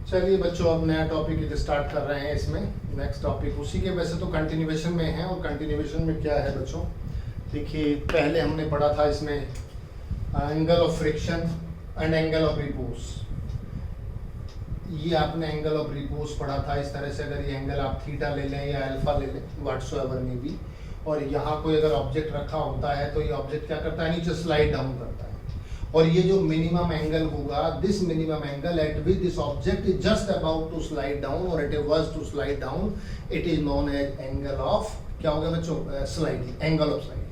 चलिए बच्चों, अब नया टॉपिक स्टार्ट कर रहे हैं। इसमें नेक्स्ट टॉपिक उसी के वैसे तो कंटिन्यूएशन में है। और कंटिन्यूएशन में क्या है बच्चों, देखिए पहले हमने पढ़ा था इसमें angle of friction and angle of repose. ये आपने एंगल ऑफ रिपोज पढ़ा था। इस तरह से अगर ये एंगल आप थीटा ले लें या अल्फा ले लें, व्हाटसोएवर में भी, और यहाँ कोई अगर ऑब्जेक्ट रखा होता है तो ये ऑब्जेक्ट क्या करता है, नीचे स्लाइड डाउन करता है। और ये जो मिनिमम एंगल होगा, this minimum angle at which this object is just about to slide down और it was to slide down, it is known as angle of, क्या होगा बच्चों, sliding, angle of sliding.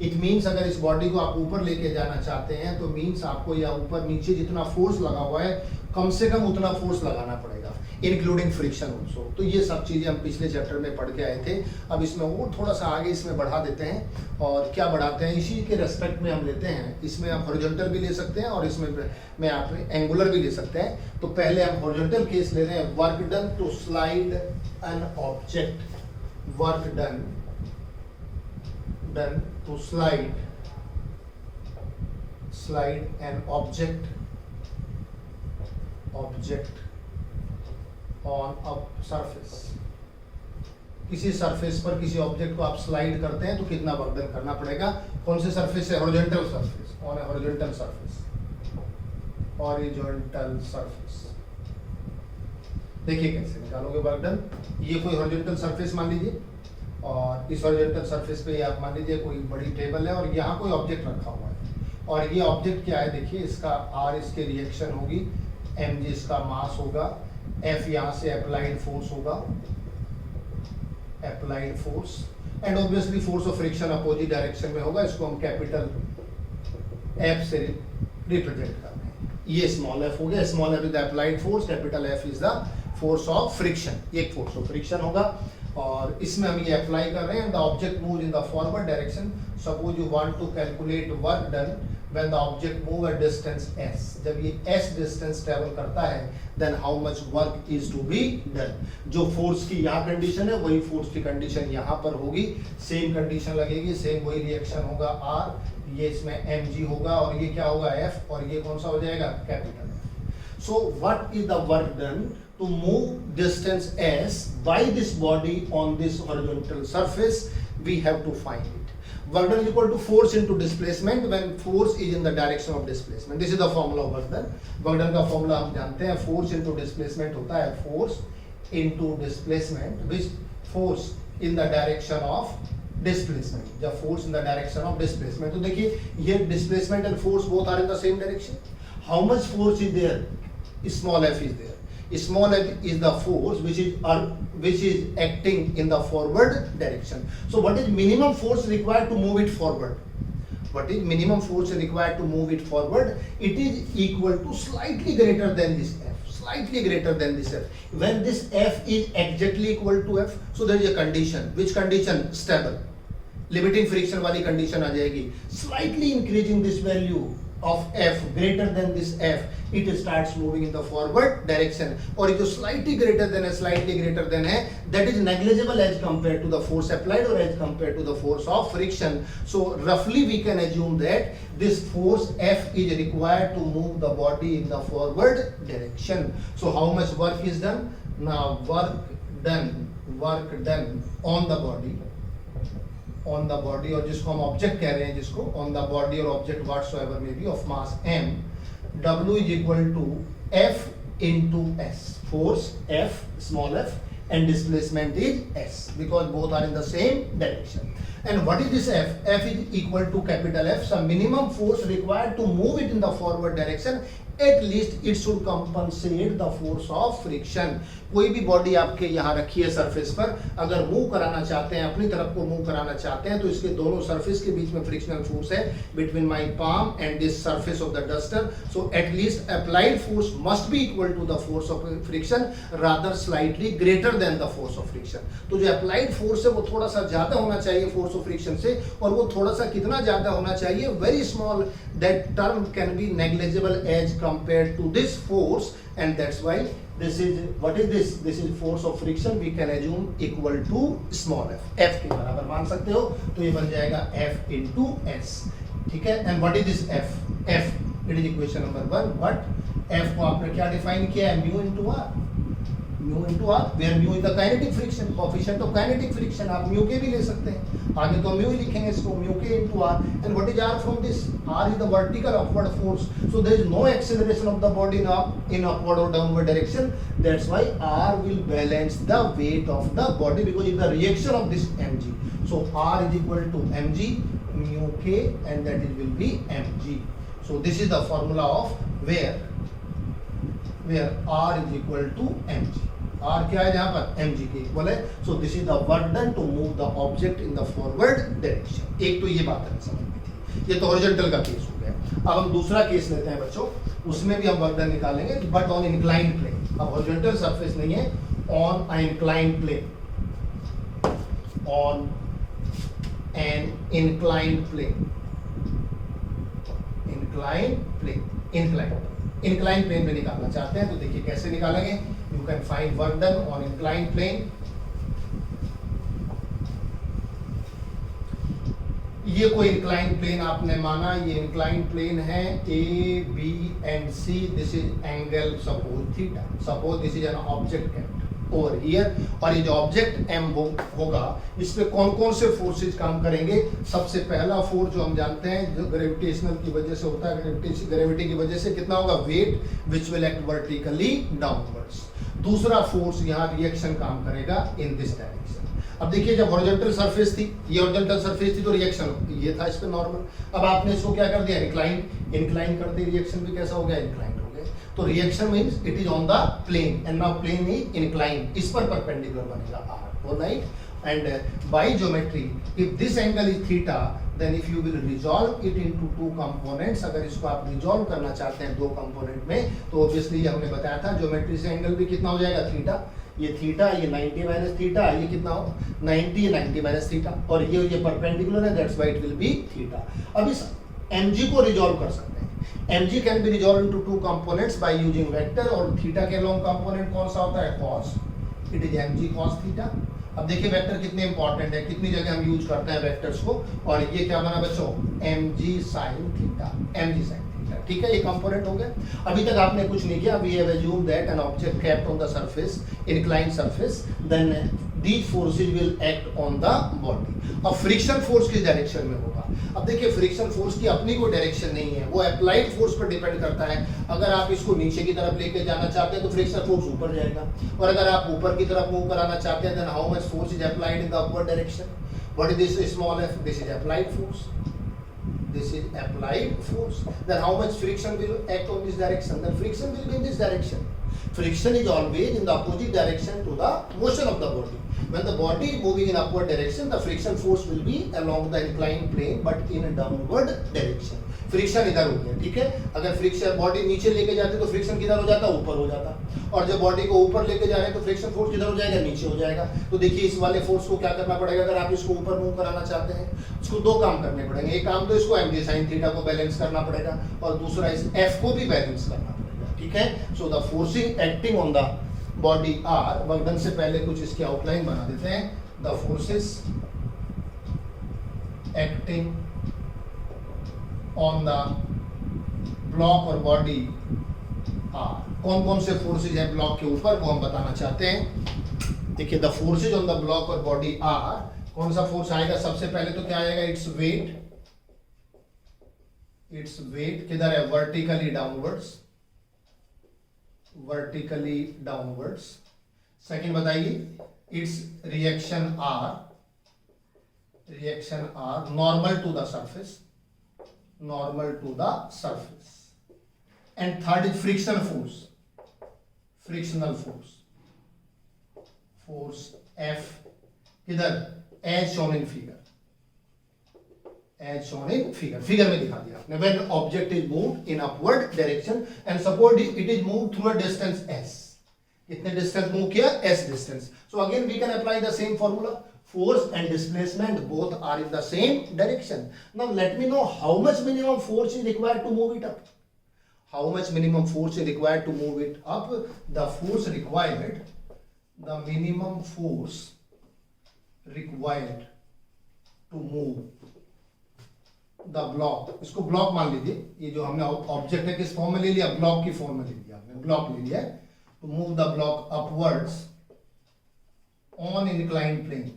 It means अगर इस body को आप ऊपर लेके जाना चाहते हैं तो मीन्स आपको या ऊपर नीचे जितना फोर्स लगा हुआ है कम से कम उतना फोर्स लगाना पड़ेगा, इंक्लूडिंग फ्रिक्शन ऑल्सो। तो ये सब चीजें हम पिछले चैप्टर में पढ़ के आए थे। अब इसमें और थोड़ा सा आगे इसमें बढ़ा देते हैं। और क्या बढ़ाते हैं, इसी के रेस्पेक्ट में हम लेते हैं। इसमें आप हॉरिजॉन्टल भी ले सकते हैं और इसमें में आप एंगुलर भी ले सकते हैं। तो पहले हम हॉरिजॉन्टल केस ले रहे हैं। Work done to slide an object, work done to slide an object on a surface. किसी सरफेस पर किसी ऑब्जेक्ट को आप स्लाइड करते हैं तो कितना वर्क डन करना पड़ेगा। कौन से सरफेस है, horizontal surface, on A horizontal surface, horizontal surface. देखिए कैसे निकालोगे वर्क डन। ये कोई हॉरिजॉन्टल सरफेस मान लीजिए, और इस हॉरिजॉन्टल सरफेस पे आप मान लीजिए कोई बड़ी टेबल है और यहाँ कोई ऑब्जेक्ट रखा हुआ है। और ये ऑब्जेक्ट क्या है, देखिए इसका आर इसके रिएक्शन होगी, एम जी इसका मास होगा, एफ यहाँ से अप्लाइड फोर्स होगा, applied force, and obviously force of friction opposite direction में होगा। इसको हम कैपिटल एफ से रिप्रेजेंट कर रहे हैं। ये स्मॉल एफ हो गया, small F is the applied force, capital F is the force of friction. एक फोर्स ऑफ फ्रिक्शन होगा और इसमें हम ये अप्लाई कर रहे हैं। The object move in the forward direction. Suppose you want to calculate work done when the object move at distance s, जब ये s distance travel करता है then how much work is to be done। जो force की यहाँ condition है वही force की कंडीशन यहाँ पर होगी, सेम कंडीशन लगेगी, सेम वही रिएक्शन होगा r, ये इसमें mg होगा और ये क्या होगा f, और ये कौन सा हो जाएगा, capital F। So what is the work done to move distance s by this body on this horizontal surface? We have to find it. Work done is equal to force into displacement when force is in the direction of displacement. This is the formula of work done. Work done का formula हम जानते हैं, force into displacement होता है, force into displacement, which force in the direction of displacement, जब force in the direction of displacement। तो देखिए ये displacement and force both are in the same direction. How much force is there? Small f is there. Small f is the force which is acting in the forward direction. So what is minimum force required to move it forward? What is minimum force required to move it forward? It is equal to slightly greater than this f, slightly greater than this f. When this f is exactly equal to f, so there is a condition. Which condition? Stable. Limiting friction वाली condition आ जाएगी. Slightly increasing this value of f greater than this f, it starts moving in the forward direction. और जो slightly greater than है, that is negligible as compared to the force applied or as compared to the force of friction. So roughly we can assume that this force f is required to move the body in the forward direction. So how much work is done? Now work done on the body, और जिसको हम object कह रहे हैं, जिसको on the body और object whatsoever में भी of mass m, w is equal to f into s, force f, small f, and displacement is s because both are in the same direction. And what is this f? F is equal to capital F, some minimum force required to move it in the forward direction. At least it should compensate the force of friction. कोई भी body आपके यहाँ रखी है surface पर, अगर move कराना चाहते हैं, अपनी तरफ को मूव कराना चाहते हैं, तो इसके दोनों सरफेस के बीच में फ्रिक्शनल फोर्स है between my palm and this surface of the duster. So at least applied force must be equal to the force of friction, rather slightly greater than the force of friction. तो जो applied force है वो थोड़ा सा ज्यादा होना चाहिए force of friction से, और वो थोड़ा सा कितना ज्यादा होना चाहिए, very small, that term can be negligible as compared to this force, and that's why this is, what is this? This is force of friction, we can assume equal to small f, f के बराबर मान सकते हो, तो ये बन जाएगा f into s, ठीक है। And what is this f? F, it is equation number 1, what? F को आपने क्या डिफाइन किया है, mu into R, mu into R, where mu is the kinetic friction, coefficient of kinetic friction, आप mu के भी ले सकते हैं, आगे तो म्यू ही लिखेंगे इसको, म्यू के into R, and what is R from this, R is the vertical upward force, so there is no acceleration of the body in upward or downward direction, that's why R will balance the weight of the body because it's the reaction of this mg, so R is equal to mg mu k and that it will be mg, so this is the formula of where R is equal to mg, R क्या है यहाँ पर, mg के equal है, so this is the work done to move the object in the forward direction, एक तो ये बात है समझ में थी, ये तो हॉरिजॉन्टल का केस हो गया। अब हम दूसरा केस लेते हैं बच्चों, उसमें भी हम वर्क डन निकालेंगे बट ऑन इंक्लाइंड प्लेन, अब हॉरिजॉन्टल सरफेस नहीं है, on an inclined plane, on an inclined plane, inclined plane पे निकालना चाहते हैं तो देखिए कैसे निकालेंगे, you can find work done on inclined plane, ये कोई इंक्लाइंड प्लेन आपने माना, ये इंक्लाइंड प्लेन है A B and C, this is angle suppose theta, suppose this is an object kept over here, और ये जो ऑब्जेक्ट एम होगा इस पे कौन कौन से फोर्सेज काम करेंगे, सबसे पहला फोर्स जो हम जानते हैं जो ग्रेविटेशनल की वजह से होता है, ग्रेविटी की वजह से कितना होगा, weight which will act vertically downwards, दूसरा फोर्स यहाँ रिएक्शन काम करेगा इन दिस डायरेक्शन। अब देखिए जब हॉरिजॉन्टल सरफेस थी, ये हॉरिजॉन्टल सरफेस थी तो रिएक्शन ये था इस पे नॉर्मल, अब आपने इसको क्या कर दिया, इंक्लाइन कर दी, रिएक्शन भी कैसा हो गया, इंक्लाइन हो गया, तो reaction means it is on the plane and now plane is incline, इस पर परपेंडिकुलर बनेगा r, alright, and by geometry if this angle is theta then if you will resolve it into two components, अगर इसको आप resolve करना चाहते हैं दो कंपोनेंट में तो ऑब्वियसली हमने बताया था ज्योमेट्री से एंगल भी कितना हो जाएगा, थीटा, ये थीटा, ये 90 माइनस थीटा, ये कितना हो 90 माइनस थीटा, और ये परपेंडिकुलर है that's why it will be theta. अब इस mg को रिजॉल्व कर सकते हैं, mg can be resolve into two components by using vector, और थीटा के लॉन्ग कंपोनेंट कौन सा होता है, cos, it is mg cos theta. अब देखिए वेक्टर कितने इंपॉर्टेंट है, कितनी जगह हम यूज करते हैं वेक्टर्स को, और ये क्या बना बच्चों, mg sin theta, mg sin, ठीक है, ये कंपोनेंट हो गया। अभी तक आपने कुछ नहीं किया, we have assumed that an object kept on the surface, inclined surface, then these forces will act on the body. अब फ्रिक्शन फोर्स किस डायरेक्शन में होगा, अब देखिए फ्रिक्शन फोर्स की अपनी कोई डायरेक्शन नहीं है, वो अप्लाइड फोर्स पर डिपेंड करता है, अगर आप इसको नीचे की तरफ लेके जाना चाहते हैं तो फ्रिक्शन फोर्स ऊपर जाएगा, और अगर आप ऊपर की तरफ मूव कराना चाहते हैं then how much force is applied in the upward direction, what is this small f, this is applied force, this is applied force, then how much friction will act on this direction, then friction will be in this direction, friction is always in the opposite direction to the motion of the body, when the body is moving in upward direction the friction force will be along the inclined plane but in a downward direction, friction इधर हो गया, ठीक है, अगर friction body नीचे लेके जाते तो फ्रिक्शन किधर हो जाता, ऊपर हो जाता, और जब बॉडी को ऊपर लेके जा रहे हैं तो फ्रिक्शन फोर्स किधर हो जाएगा, नीचे हो जाएगा। तो देखिए इस वाले फोर्स को क्या करना पड़ेगा, अगर आप इसको ऊपर मूव कराना चाहते हैं उसको दो काम करने पड़ेंगे, एक काम तो इसको mg sin थीटा को बैलेंस करना पड़ेगा, और दूसरा इस f को भी बैलेंस करना पड़ेगा, ठीक है। So the forcing acting on the body are, work done से पहले कुछ इसकी आउटलाइन बना देते हैं, the forces acting on the block और बॉडी आर, कौन कौन से फोर्सेज हैं ब्लॉक के ऊपर वो हम बताना चाहते हैं। देखिए the forces on the block और बॉडी आर, कौन सा फोर्स आएगा, सबसे पहले तो क्या आएगा, इट्स वेट किधर है, वर्टिकली डाउनवर्ड्स, सेकंड बताइए its reaction R normal to the surface, and third is frictional force F किधर, as shown in figure, figure में दिखा दिया आपने, when object is moved in upward direction and suppose it is moved through a distance s, कितने distance move किया, s distance, so again we can apply the same formula, force and displacement both are in the same direction. Now let me know how much minimum force is required to move it up. How much minimum force is required to move it up? The force required, the minimum force required to move the block, इसको block मान लीजिए, ये जो हमने object है किस form में ले लिया, ब्लॉक की फॉर्म में ले लिया, आपने ब्लॉक ले लिया, तो move the block upwards on inclined plane,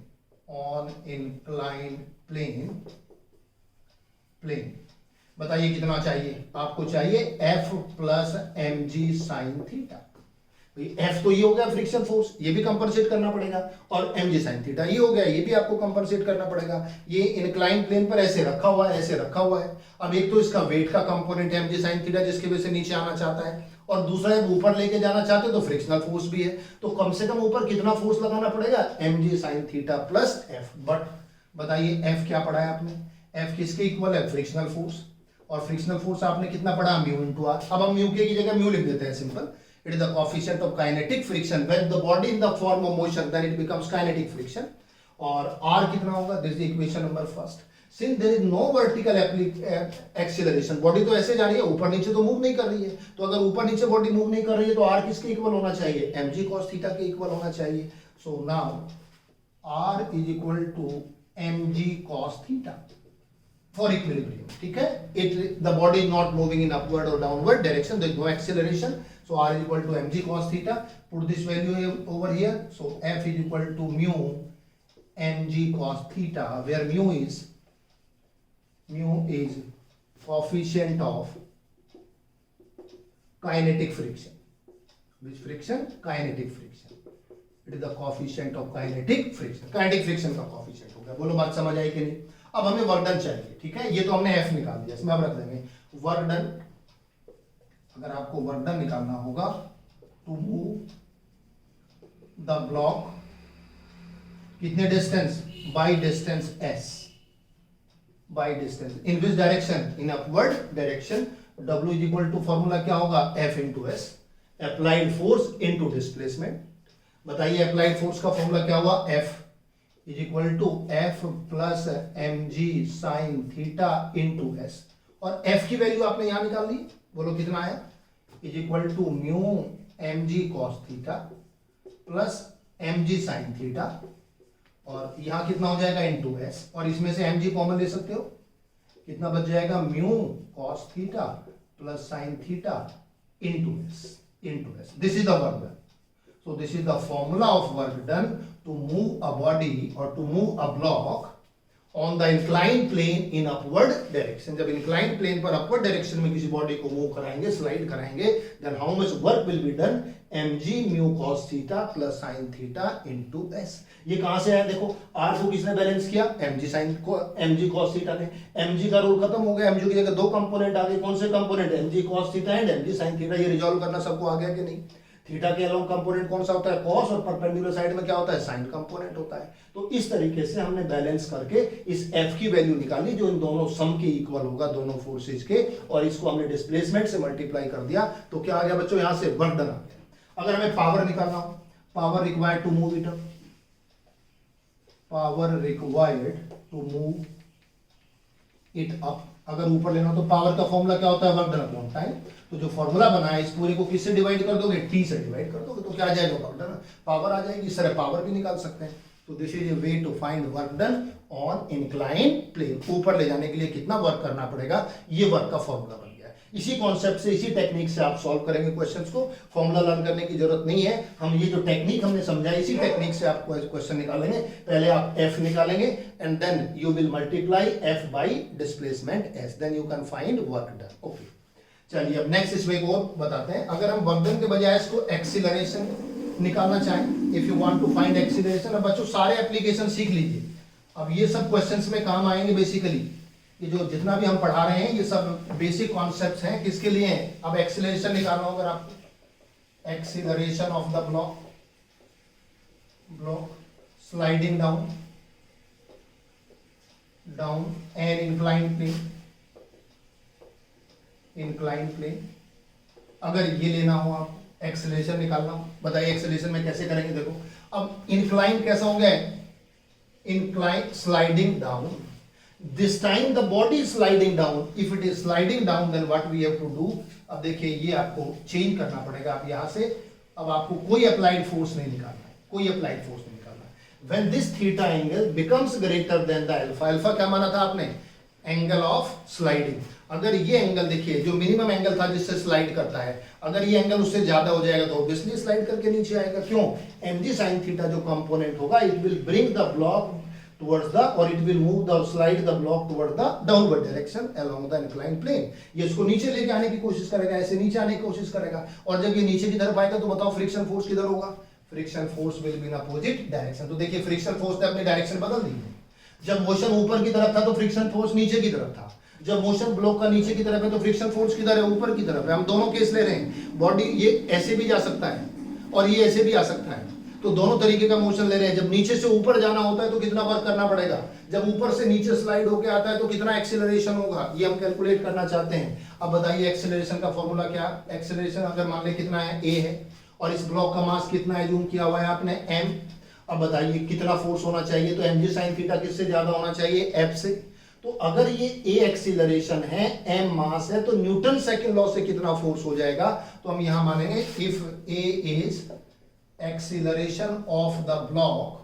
on inclined plane. बताइए कितना चाहिए आपको, चाहिए F plus M G sine theta. F तो ये हो गया फ्रिक्शन फोर्स, ये भी कंपनसेट करना पड़ेगा, और एम जी साइन थीटा ये हो गया, ये भी आपको कंपनसेट करना पड़ेगा। ये इंक्लाइन प्लेन पर ऐसे रखा हुआ है, ऐसे रखा हुआ है। अब एक तो इसका वेट का कंपोनेंट है एम जी साइन थीटा, जिसकी वजह से नीचे आना चाहता है, और दूसरा जब ऊपर लेके जाना चाहते तो फ्रिक्शनल फोर्स भी है। तो कम से कम ऊपर कितना फोर्स लगाना पड़ेगा, M ji sine theta plus F. But बताइए एफ क्या पढ़ा है आपने, एफ किसके इक्वल है, फ्रिक्शनल फोर्स, और फ्रिक्शनल फोर्स आपने कितना पढ़ा, म्यू इनटू आर। अब हम म्यू के की जगह म्यू लिख देते हैं, simple. It is the coefficient of kinetic friction when the body in the form of motion, then it becomes kinetic friction. और आर कितना होगा, this is equation number first. Since there is no vertical acceleration, body तो ऐसे जा रही है, ऊपर नीचे तो मूव नहीं कर रही है, तो अगर ऊपर नीचे बॉडी मूव नहीं कर रही है तो आर किसके इक्वल होना चाहिए, mg cos थीटा के इक्वल होना चाहिए। So now R is equal to mg cos theta for equilibrium, ठीक है। It the body is not moving in upward और downward direction, there is no acceleration, so r is equal to mg cos theta. Put this value over here, so f is equal to mu mg cos theta, where mu is coefficient of kinetic friction. Which friction? Kinetic friction. It is the coefficient of kinetic friction. Kinetic friction का coefficient हो गया। बोलो बात समझ आई कि नहीं। अब हमें वर्क डन चाहिए, ठीक है। ये तो हमने f निकाल दिया, इसमें अब रख देंगे वर्क डन। अगर आपको वर्क डन निकालना होगा, टू मूव द ब्लॉक कितने distance, by distance s, by distance in which direction, in upward direction. W is equal to formula क्या होगा, F into S, applied force into displacement. बताइए applied force का formula क्या हुआ, F is equal to F plus M G sine theta into S, और F की value आपने यहां निकाल ली, बोलो कितना है, is equal to mu M G cos theta plus M G sine theta, और यहां कितना हो जाएगा इंटू एस, और इसमें से एम जी कॉमन ले सकते हो, कितना बच जाएगा, mu cos theta plus sign theta into S. This is the work done. So this is the formula of work done to move a body or to move a block on the inclined plane in upward direction. जब inclined plane पर upward direction में किसी body को move कराएंगे, slide कराएंगे, then how much work will be done? mg mu cos theta plus sin theta into s. ये कहाँ से आया देखो, r को किसने बैलेंस किया, mg cos theta ने। mg का रूल खत्म हो गया, mg की जगह दो कंपोनेंट आ गए, कौन से component, mg cos theta and mg sin theta। ये रिजॉल्व करना सबको आ गया कि नहीं। थीटा के अलोंग कंपोनेंट कौन सा होता है, कॉस, और परपेंडिकुलर साइड में क्या होता है, साइन कंपोनेंट होता है। तो इस तरीके से हमने बैलेंस करके इस एफ की वैल्यू निकाली, जो इन दोनों सम के इक्वल होगा, दोनों फोर्सेज के, और इसको हमने डिस्प्लेसमेंट से मल्टीप्लाई कर दिया, तो क्या आ गया बच्चों, यहां से वर्क डन आ गया। अगर हमें पावर निकालना हो, power required to move it, power required to move it up, अगर ऊपर लेना हो तो पावर का फॉर्मूला क्या होता है, वर्क डन अपॉन टाइम। तो जो फॉर्मूला बना है इस पूरे को किससे डिवाइड कर दोगे, टी से डिवाइड कर दोगे, तो क्या आ जाएगा, वर्क डन, पावर आ जाएगी। इस तरह पावर भी निकाल सकते हैं। तो this is a way to find work done on incline plane. ऊपर ले जाने के लिए कितना वर्क करना पड़ेगा, ये वर्क का फॉर्मूला बन गया है। इसी कॉन्सेप्ट से, इसी टेक्निक से आप सॉल्व करेंगे क्वेश्चंस को। फॉर्मूला लर्न करने की जरूरत नहीं है, हम ये जो टेक्निक हमने समझा, इसी टेक्निक से आप क्वेश्चन निकालेंगे। पहले आप एफ निकालेंगे and then you will multiply F by displacement S, then you can find work done. Okay, चलिए अब नेक्स्ट इस वे को बताते हैं। अगर हम वर्क डन के बजाय इसको एक्सीलरेशन निकालना चाहें, if you want to find acceleration. अब बच्चों सारे एप्लीकेशन सीख लीजिए, अब ये सब क्वेश्चंस में काम आएंगे। बेसिकली ये जो जितना भी हम पढ़ा रहे हैं, ये सब बेसिक कॉन्सेप्ट्स हैं, किसके लिए हैं। अब एक्सीलरेशन निकालना होगा आपको, acceleration of the block sliding down an inclined plane. अगर ये लेना हो, आप एक्सेलरेशन निकालना हो, बताइए एक्सेलरेशन में कैसे करेंगे। देखो अब इंक्लाइन कैसा हो गया, incline sliding down, this time the body is sliding down. If it is sliding down then what we have to do. अब देखिए ये आपको चेंज करना पड़ेगा। अब यहां से अब आपको कोई अप्लाइड फोर्स नहीं निकालना है, कोई अप्लाइड फोर्स नहीं निकालना है। When this theta angle becomes greater than the alpha, alpha क्या माना था आपने, एंगल ऑफ स्लाइडिंग। अगर ये एंगल देखिए जो मिनिमम एंगल था जिससे स्लाइड करता है, अगर ये एंगल उससे ज्यादा हो जाएगा तो ऑब्वियसली स्लाइड करके नीचे आएगा। क्यों? mg sin थीटा जो कंपोनेंट होगा it will bring the block towards the or it will move the slide the block towards the downward direction along the inclined plane। ये इसको नीचे लेके आने की कोशिश करेगा, ऐसे नीचे आने की कोशिश करेगा, और जब ये नीचे की तरफ आएगा तो बताओ फ्रिक्शन फोर्स किधर होगा? Friction force will be in opposite direction. तो देखिए फ्रिक्शन फोर्स ने अपनी डायरेक्शन बदल दी है। जब मोशन ऊपर की तरफ था तो फ्रिक्शन फोर्स नीचे की तरफ था, जब मोशन ब्लॉक का नीचे की तरफ है तो फ्रिक्शन फोर्स किधर है? ऊपर की तरफ है। हम दोनों केस ले रहे हैं, बॉडी ये ऐसे भी जा सकता है और ये ऐसे भी आ सकता है, तो दोनों तरीके का मोशन ले रहे हैं। जब नीचे से ऊपर जाना होता है तो कितना वर्क करना पड़ेगा, जब ऊपर से नीचे स्लाइड होके आता है तो कितना एक्सीलरेशन होगा, ये हम कैलकुलेट करना चाहते हैं। अब बताइए एक्सीलरेशन का फॉर्मूला क्या? एक्सीलरेशन अगर मान ले कितना है, a है, और इस ब्लॉक का मास कितना है, जूम किया हुआ है आपने m। अब बताइए कितना फोर्स होना चाहिए, तो mg sin थीटा किससे ज्यादा होना चाहिए? f से। तो अगर ये a एक्सीलरेशन है, m मास है, तो न्यूटन सेकंड लॉ से कितना फोर्स हो जाएगा? तो हम यहां मानेंगे if a is acceleration of the block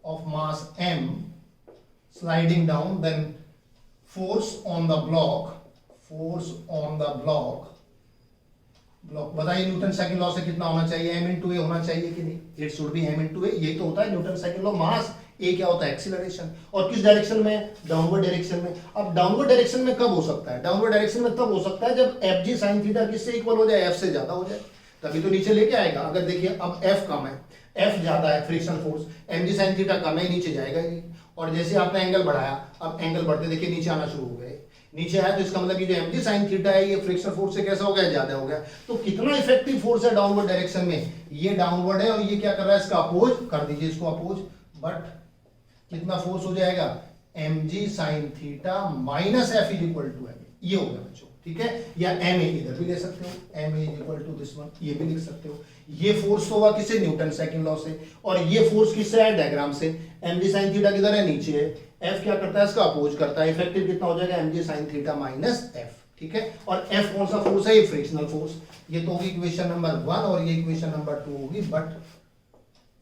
of mass m sliding down, then force on the block बताइए न्यूटन सेकंड लॉ से कितना होना चाहिए? m into a होना चाहिए कि नहीं? It should be m into a। यही तो होता है Newton second law. Mass a क्या होता है? एक्सीलरेशन। और किस डायरेक्शन में? डाउनवर्ड डायरेक्शन में। अब डाउनवर्ड डायरेक्शन में कब हो सकता है? डाउनवर्ड डायरेक्शन में तब हो सकता है जब fg sin थीटा किससे इक्वल हो जाए? f से ज्यादा हो जाए, तभी तो नीचे लेके आएगा। अगर देखिए अब f कम है, f ज्यादा है friction force, mg sin theta कम है, नीचे जाएगा ही। और जैसे आपने एंगल बढ़ाया, अब एंगल बढ़ते देखिए नीचे आना शुरू हो गए, नीचे आया तो इसका मतलब कि जो mg sin थीटा है ये फ्रिक्शन फोर्स से कैसा हो गया? ज्यादा हो गया। तो कितना इफेक्टिव फोर्स है डाउनवर्ड डायरेक्शन में? ये डाउनवर्ड है और ये क्या कर रहा है? इसका अपोज कर दीजिए, इसको अपोज। बट कितना फोर्स हो जाएगा? mg sin theta minus f is equal to m। ये हो गया बच्चों, ठीक है। या ma इधर भी ले सकते हो, ma is equal to this one, ये भी लिख सकते हो। ये फोर्स होगा किससे? न्यूटन सेकंड लॉ से। और ये फोर्स किससे है? डायग्राम से। mg sin थीटा किधर है? नीचे है। f क्या करता है? इसका अपोज करता है। इफेक्टिव कितना हो जाएगा? mg sin theta minus f, ठीक है। और f कौन सा फोर्स है? ये फ्रिक्शनल फोर्स। ये तो होगी इक्वेशन नंबर 1 और ये इक्वेशन नंबर 2 होगी। बट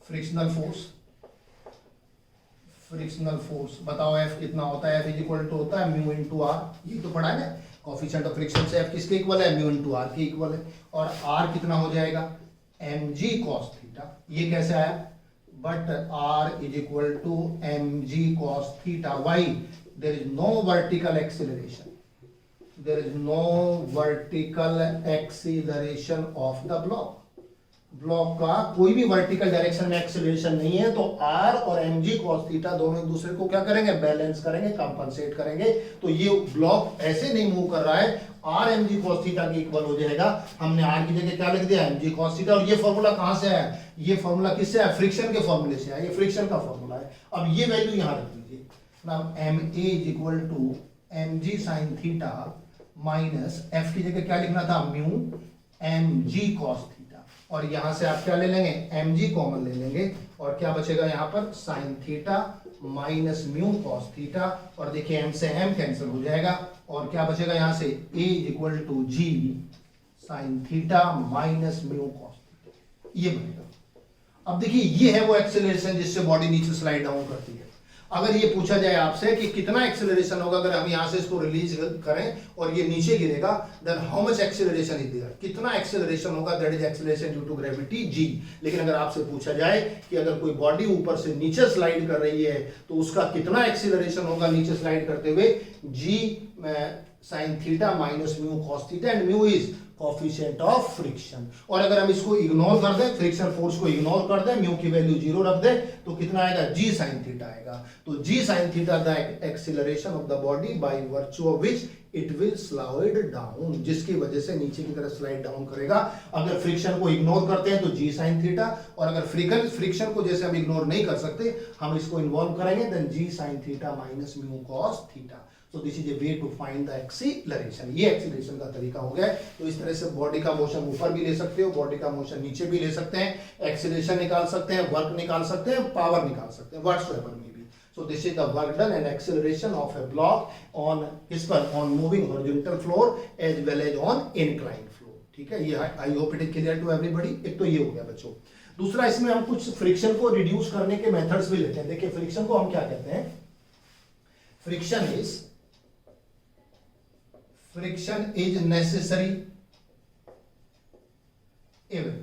फ्रिक्शनल फोर्स बताओ f कितना होता है? f इज इक्वल टू होता है म्यू इनटू r। ये तो पढ़ा है ना, कोएफिशिएंट ऑफ फ्रिक्शन से f किसके इक्वल है? म्यू इनटू r के इक्वल है। और r कितना हो जाएगा? mg cos theta. ये कैसे आया? But r is equal to mg cos theta. Why? There is no vertical acceleration, of the block का कोई भी वर्टिकल डायरेक्शन में एक्सीलरेशन नहीं है। तो r और mg cos थीटा दोनों एक दूसरे को क्या करेंगे? बैलेंस करेंगे, कंपनसेट करेंगे। तो ये ब्लॉक ऐसे नहीं मूव कर रहा है, r mg cos थीटा के इक्वल हो जाएगा। हमने r की जगह क्या लिख दिया? mg cos theta. और ये फॉर्मूला कहां से आया? ये फॉर्मूला किससे आया? फ्रिक्शन के फॉर्मूले से आया। ये फ्रिक्शन का फॉर्मूला है। अब ये वैल्यू यहां रख दीजिए। Now ma is equal to mg sin theta minus f की जगह क्या लिखना था? Mu mg cos theta. और यहां से आप क्या ले लेंगे? mg कॉमन ले लेंगे और क्या बचेगा यहाँ पर? sin theta minus mu cos theta. और देखिए m से m कैंसिल हो जाएगा और क्या बचेगा यहाँ से? a is equal to g sin theta minus mu cos theta, ये बनेगा। अब देखिए ये है वो एक्सेलरेशन जिससे बॉडी नीचे स्लाइड डाउन करती है। अगर ये पूछा जाए आपसे कि कितना एक्सेलरेशन होगा अगर हम यहां से इसको रिलीज करें और ये नीचे गिरेगा, then how much acceleration is there? कितना एक्सेलरेशन होगा? That is acceleration due to gravity g। लेकिन अगर आपसे पूछा जाए कि अगर कोई बॉडी ऊपर से नीचे स्लाइड कर रही है तो उसका कितना एक्सेलरेशन होगा नीचे स्लाइड करते हुए? g sin theta minus mu cos theta and mu is coefficient of friction. और अगर हम इसको इग्नोर कर दें, फ्रिक्शन फोर्स को इग्नोर कर दें, म्यू की वैल्यू 0 रख दें, तो कितना आएगा? g sin थीटा आएगा। तो g sin theta the acceleration of the body by virtue of which it will slide down, जिसकी वजह से नीचे की तरफ स्लाइड डाउन करेगा। अगर फ्रिक्शन को इग्नोर करते हैं तो g sin थीटा, और अगर फ्रिक्शन को जैसे हम इग्नोर नहीं कर सकते, हम इसको इन्वॉल्व करेंगे, then g sin theta minus mu cos theta. So this is a way to find the acceleration। ये एक्सीलरेशन का तरीका हो गया। तो इस तरह से बॉडी का मोशन ऊपर भी ले सकते हो, बॉडी का मोशन नीचे भी ले सकते हैं, एक्सीलरेशन निकाल सकते हैं, वर्क निकाल सकते हैं, पावर निकाल सकते हैं, व्हाटसोएवर में भी। So this is the work done and acceleration of a block on इस पर on moving horizontal floor as well as on inclined floor। ठीक है, ये I hope it is clear to everybody। एक तो ये हो गया बच्चों। दूसरा, इसमें हम कुछ फ्रिक्शन को रिड्यूस करने के मेथड्स भी लेते हैं। देखिए फ्रिक्शन को हम क्या कहते हैं? Friction is necessary evil.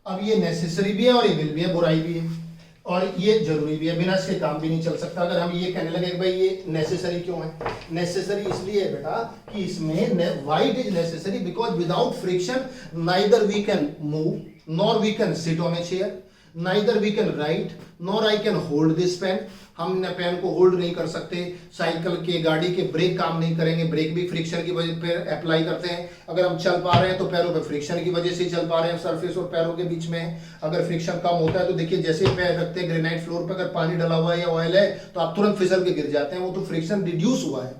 अब ये नेसेसरी भी है और एविल भी है, बुराई भी है और ये जरूरी भी है, बिना इसके काम भी नहीं चल सकता। अगर हम ये कहने लगे कि भाई ये नेसेसरी क्यों है, नेसेसरी इसलिए है बेटा कि इसमें why it is necessary, because without friction neither we can move nor we can sit on a chair, neither we can write nor I can hold this pen. हम न पेन को होल्ड नहीं कर सकते, साइकिल के गाड़ी के break काम नहीं करेंगे, ब्रेक भी फ्रिक्शन की वजह पे अप्लाई करते हैं। अगर हम चल पा रहे हैं तो पैरों पे फ्रिक्शन की वजह से चल पा रहे हैं, सरफेस और पैरों के बीच में। अगर फ्रिक्शन कम होता है तो देखिए जैसे पैर रखते हैं ग्रेनाइट फ्लोर पे, अगर पानी डला हुआ है या ऑयल है तो आप तुरंत फिसल के गिर जाते हैं, वो तो फ्रिक्शन रिड्यूस हुआ है।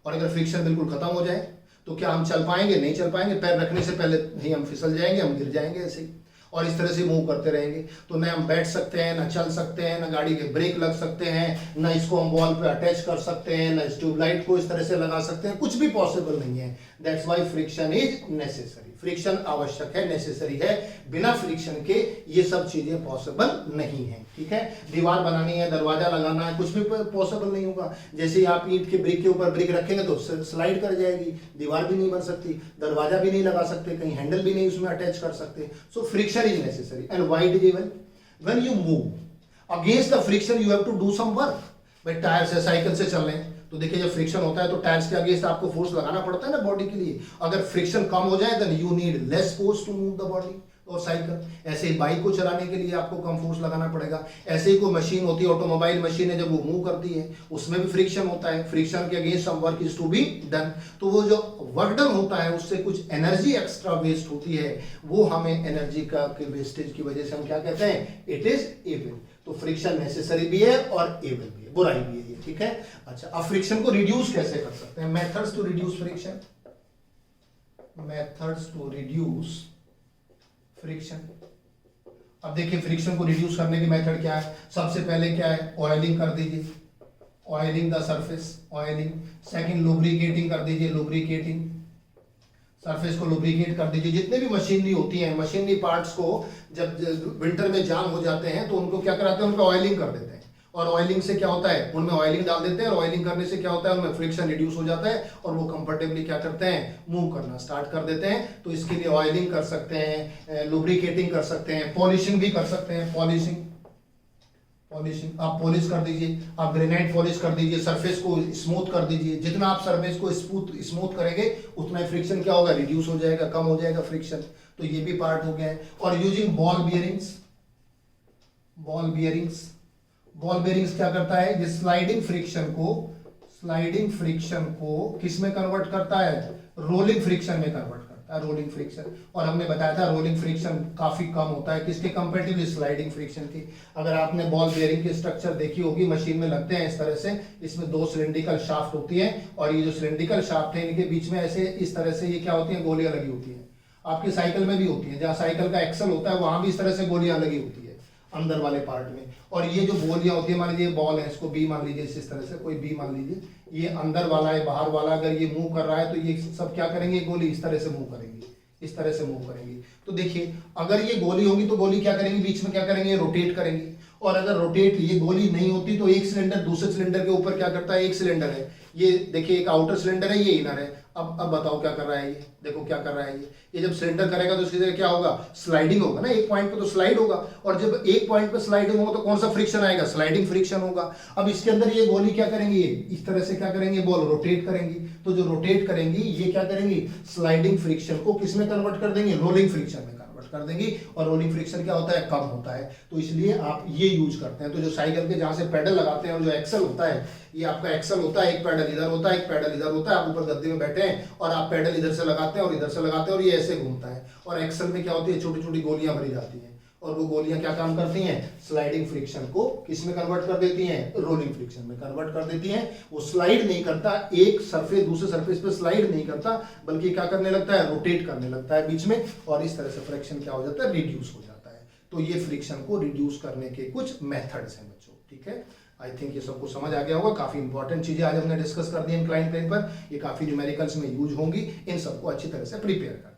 और अगर फ्रिक्शन बिल्कुल खत्म हो जाए तो क्या हम चल पाएंगे? नहीं चल पाएंगे, पैर रखने से पहले ही हम फिसल जाएंगे, हम गिर जाएंगे ऐसे ही। और इस तरह से मूव करते रहेंगे तो न हम बैठ सकते हैं, न चल सकते हैं, न गाड़ी के ब्रेक लग सकते हैं, न इसको हम वॉल पे अटैच कर सकते हैं, न इस ट्यूबलाइट को इस तरह से लगा सकते हैं, कुछ भी पॉसिबल नहीं है। That's why friction is necessary. Friction आवश्यक है, नेसेसरी है, बिना फ्रिक्शन के ये सब चीजें पॉसिबल नहीं है। ठीक है, दीवार बनानी है, दरवाजा लगाना है, कुछ भी पॉसिबल नहीं होगा। जैसे ही आप ईंट के ब्रिक के ऊपर ब्रिक रखेंगे तो स्लाइड कर जाएगी, दीवार भी नहीं बन सकती, दरवाजा भी नहीं लगा सकते, कहीं हैंडल भी नहीं उसमें अटैच कर सकते। So friction is necessary. And why it is even when you move against the friction you have to do some work. भाई टायर से, साइकिल से चल रहे हैं तो देखिए जब फ्रिक्शन होता है तो टायर्स के अगेंस्ट आपको फोर्स लगाना पड़ता है ना बॉडी के लिए। अगर फ्रिक्शन कम हो जाए then you need less force to move the body और साइकिल। ऐसे ही बाइक को चलाने के लिए आपको कम फोर्स लगाना पड़ेगा। ऐसे ही कोई मशीन होती है, ऑटोमोबाइल मशीन है, जब वो मूव करती है उसमें भी फ्रिक्शन होता है, फ्रिक्शन के against some work is to be done. तो वो जो वर्क डन होता है उससे कुछ एनर्जी एक्स्ट्रा वेस्ट होती है, वो हमें एनर्जी का वेस्टेज की वजह से हम क्या कहते हैं? It is evil. तो फ्रिक्शन नेसेसरी भी है और एविल भी है, बुराई भी है। ठीक है, अच्छा अब फ्रिक्शन को रिड्यूस कैसे कर सकते हैं? Methods to reduce friction, methods to reduce friction. अब देखिए फ्रिक्शन को रिड्यूस करने की मेथड क्या है? सबसे पहले क्या है? ऑयलिंग कर दीजिए, oiling the surface, oiling. Second lubricating कर दीजिए, लुब्रिकेटिंग, सरफेस को लुब्रिकेट कर दीजिए। जितने भी मशीनरी होती हैं, मशीनरी पार्ट्स को जब विंटर में जाम हो जाते हैं तो उनको क्या कराते हैं? उनको ऑयलिंग कर देते हैं। और ऑयलिंग से क्या होता है? उनमें ऑयलिंग डाल देते हैं और ऑयलिंग करने से क्या होता है? उनमें फ्रिक्शन रिड्यूस हो जाता है और वो कंफर्टेबली क्या करते हैं? मूव करना स्टार्ट कर देते हैं। तो इसके लिए ऑयलिंग कर सकते हैं, लुब्रिकेटिंग कर सकते हैं, पॉलिशिंग भी कर सकते हैं। पॉलिशिंग, पॉलिशिंग आप पॉलिश कर दीजिए, आप ग्रेनाइट पॉलिश कर दीजिए, सरफेस को स्मूथ कर दीजिए। जितना आप सरफेस को स्मूथ करेंगे उतना ही फ्रिक्शन क्या होगा? रिड्यूस हो जाएगा, कम हो जाएगा फ्रिक्शन। तो ये भी पार्ट हो गया है। और using ball bearings, ball bearings, ball bearings क्या करता है? जिस स्लाइडिंग फ्रिक्शन को किस में कन्वर्ट करता है? रोलिंग फ्रिक्शन में कन्वर्ट करता है, रोलिंग फ्रिक्शन। और हमने बताया था रोलिंग फ्रिक्शन काफी कम होता है किसके कंपैरेटिवली? स्लाइडिंग फ्रिक्शन की। अगर आपने बॉल बेरिंग की स्ट्रक्चर देखी होगी, मशीन में लगते हैं इस तरह से, इसमें दो सिलिंड्रिकल शाफ्ट होती है और ये जो सिलिंड्रिकल शाफ्ट है इनके बीच में ऐसे इस तरह से ये क्या होती है? गोलियां लगी होती है। आपकी साइकिल में भी होती है, जहां साइकिल का एक्सल होता है वहां भी इस तरह से गोलियां लगी होती है अंदर वाले पार्ट में। और ये जो गोलियां होती है, मान लीजिए बॉल है, इसको बी मान लीजिए, इस तरह से कोई बी मान लीजिए, ये अंदर वाला है, बाहर वाला, अगर ये मूव कर रहा है तो ये सब क्या करेंगे? गोली इस तरह से मूव करेंगी, इस तरह से मूव करेंगी। तो देखिए अगर ये गोली होगी तो गोली क्या करेंगी? बीच में क्या करेंगे? रोटेट करेंगी। और अगर रोटेट ये गोली नहीं होती तो एक सिलेंडर दूसरे सिलेंडर के ऊपर क्या करता है? एक सिलेंडर है, ये देखिए एक आउटर सिलेंडर है, ये इनर है। अब बताओ क्या कर रहा है? ये देखो क्या कर रहा है। ये जब सिलेंडर करेगा तो इसकी जगह क्या होगा? स्लाइडिंग होगा ना, एक पॉइंट पे तो स्लाइड होगा। और जब एक पॉइंट पे स्लाइडिंग होगा तो कौन सा फ्रिक्शन आएगा? स्लाइडिंग फ्रिक्शन होगा। अब इसके अंदर ये गोली क्या करेंगी? इस तरह से क्या करेंगे? बॉल रोटेट करेंगी। तो जो रोटेट करेंगी ये क्या करेंगी? स्लाइडिंग फ्रिक्शन को किस में कन्वर्ट कर देंगे? रोलिंग फ्रिक्शन में कर देंगी। और रोलिंग फ्रिक्शन क्या होता है? कम होता है। तो इसलिए आप ये यूज करते हैं। तो जो साइकिल के जहां से पेडल लगाते हैं और जो एक्सल होता है, ये आपका एक्सल होता है, एक पेडल इधर होता है, एक पेडल इधर होता है। आप ऊपर गद्दे में बैठे हैं और आप पेडल इधर से लगाते हैं और इधर से लगाते हैं और ये ऐसे घूमता है। और एक्सल में क्या होती है? छोटी छोटी गोलियां भरी जाती हैं और वो गोलियां क्या काम करती हैं? स्लाइडिंग फ्रिक्शन को किस में कन्वर्ट कर देती हैं? रोलिंग फ्रिक्शन में कन्वर्ट कर देती हैं। वो स्लाइड नहीं करता, एक सरफेस दूसरे सरफेस पे स्लाइड नहीं करता, बल्कि क्या करने लगता है? रोटेट करने लगता है बीच में। और इस तरह से फ्रिक्शन क्या हो जाता है? रिड्यूस हो जाता है। तो ये फ्रिक्शन को रिड्यूस करने के कुछ मेथड्स हैं बच्चों। ठीक है, आई थिंक ये सबको समझ आ गया होगा। काफी इंपॉर्टेंट चीजें आज हमने डिस्कस कर दी इंक्लाइन प्लेन पर, ये काफी न्यूमेरिकल्स में यूज होंगी। इन सबको अच्छी तरह से प्रिपेयर कर